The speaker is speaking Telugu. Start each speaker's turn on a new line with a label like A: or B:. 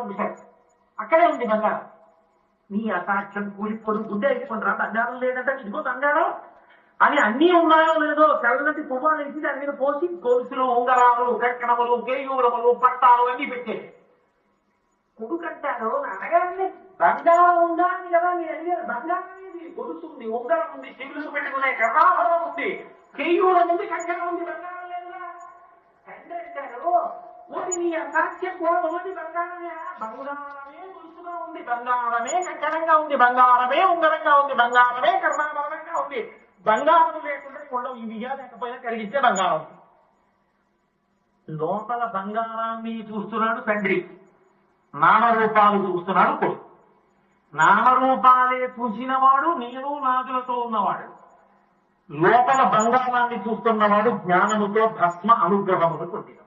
A: పంపిస్తాడు. అక్కడే ఉంది బంగారం. నీ అసాక్ష్యం కూలిపోడు గుడ్డ అయిపోయినరా, బంగారం లేదంటే ఇదిగో బంగారం అని అన్నీ ఉన్నాయో లేదో తెల్లటి తువ్వాలు వేసి దాని మీద పోసి గొలుసులు, ఉంగరాలు, కక్కడములు, కేయూరములు, పట్టాలు అన్ని పెట్టేది. కొడుకంటాడు అడగానే బంగారం ఉందా అని కదా మీరు అడిగారు. బంగారం అనేది గొలుసు ఉంది, ఉంగరం ఉంది, చెవులు పెట్టుకునే కర్ణాభరణం ఉంది, కేయూరం ఉంది, కక్కడం ఉంది, బంగారం లేదా? తండ్రి అంటాడు ఓడి నీ అసాధ్యం కూడా ఒకటి బంగారమే. బంగారమే గొలుసుగా ఉంది, బంగారమే కక్కడంగా ఉంది, బంగారమే ఉంగరంగా ఉంది, బంగారమే కర్ణాభరణంగా ఉంది. బంగారం లేకుండా ఉండవు. ఇవిగా లేకపోయినా కలిగిస్తే బంగారం. లోపల బంగారాన్ని చూస్తున్నాడు తండ్రి, నామరూపాలు చూస్తున్నాడు కొడుకు. నామరూపాలే చూసినవాడు నేను నాదులతో ఉన్నవాడు, లోపల బంగారాన్ని చూస్తున్నవాడు జ్ఞానముతో భస్మ అనుగ్రహమును పొందిన.